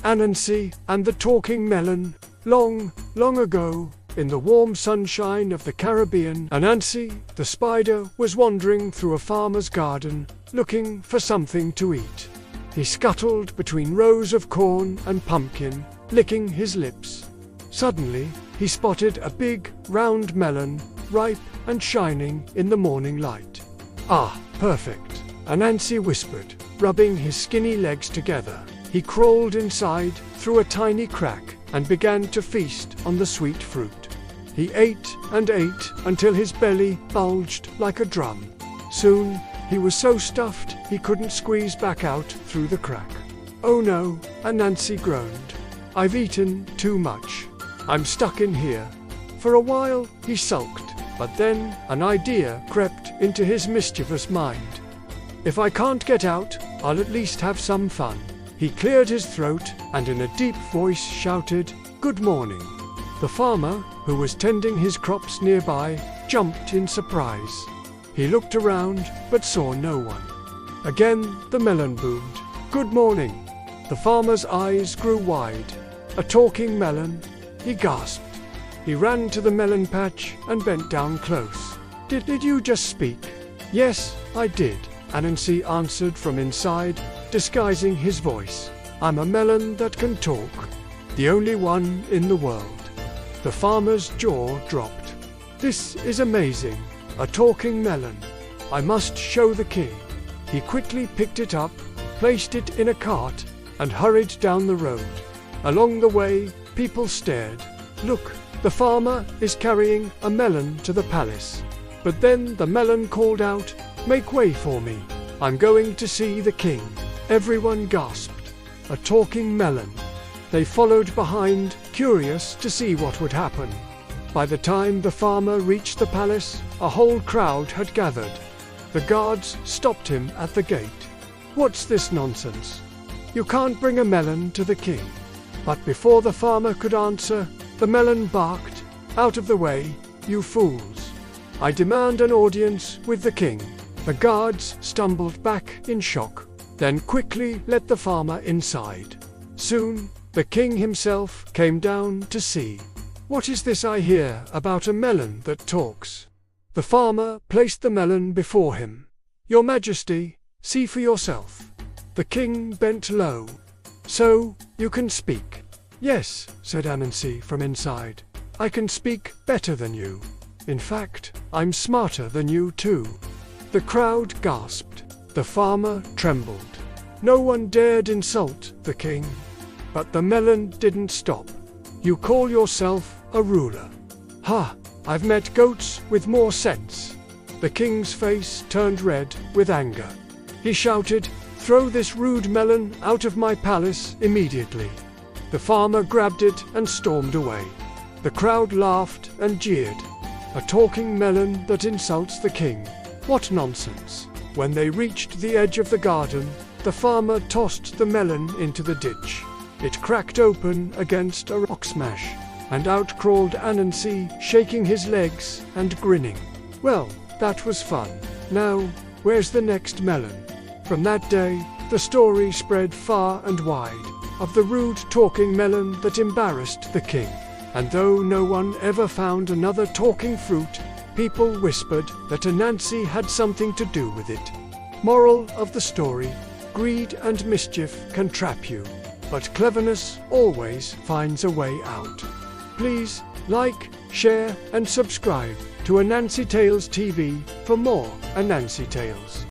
Anancy and the Talking Melon. Long, long ago, in the warm sunshine of the Caribbean, Anancy the Spider was wandering through a farmer's garden, looking for something to eat. He scuttled between rows of corn and pumpkin, licking his lips. Suddenly, he spotted a big, round melon, ripe and shining in the morning light. "Ah, perfect," Anancy whispered, rubbing his skinny legs together. He crawled inside through a tiny crack and began to feast on the sweet fruit. He ate and ate until his belly bulged like a drum. Soon, he was so stuffed he couldn't squeeze back out through the crack. "Oh no," Anancy groaned. "I've eaten too much. I'm stuck in here." For a while, he sulked, but then an idea crept into his mischievous mind. "If I can't get out, I'll at least have some fun." He cleared his throat and in a deep voice shouted, "Good morning." The farmer, who was tending his crops nearby, jumped in surprise. He looked around but saw no one. Again the melon boomed, "Good morning." The farmer's eyes grew wide. "A talking melon?" He gasped. He ran to the melon patch and bent down close. Did you just speak?" "Yes, I did," Anancy answered from inside, disguising his voice. "I'm a melon that can talk. The only one in the world." The farmer's jaw dropped. "This is amazing. A talking melon. I must show the king." He quickly picked it up, placed it in a cart, and hurried down the road. Along the way, people stared. "Look, the farmer is carrying a melon to the palace." But then the melon called out, "Make way for me. I'm going to see the king." Everyone gasped. A talking melon. They followed behind, curious to see what would happen. By the time the farmer reached the palace, a whole crowd had gathered. The guards stopped him at the gate. "What's this nonsense? You can't bring a melon to the king." But before the farmer could answer, the melon barked, "Out of the way, you fools. I demand an audience with the king." The guards stumbled back in shock, then quickly let the farmer inside. Soon, the king himself came down to see. "What is this I hear about a melon that talks?" The farmer placed the melon before him. "Your Majesty, see for yourself." The king bent low. "So, you can speak?" "Yes," said Anancy from inside. "I can speak better than you. In fact, I'm smarter than you too." The crowd gasped. The farmer trembled. No one dared insult the king. But the melon didn't stop. "You call yourself a ruler? Ha! I've met goats with more sense." The king's face turned red with anger. He shouted, "Throw this rude melon out of my palace immediately." The farmer grabbed it and stormed away. The crowd laughed and jeered. "A talking melon that insults the king. What nonsense." When they reached the edge of the garden, the farmer tossed the melon into the ditch. It cracked open against a rock smash, and out crawled Anancy, shaking his legs and grinning. "Well, that was fun. Now, where's the next melon?" From that day, the story spread far and wide of the rude talking melon that embarrassed the king. And though no one ever found another talking fruit, people whispered that Anancy had something to do with it. Moral of the story: greed and mischief can trap you, but cleverness always finds a way out. Please like, share and subscribe to Anancy Tales TV for more Anancy Tales.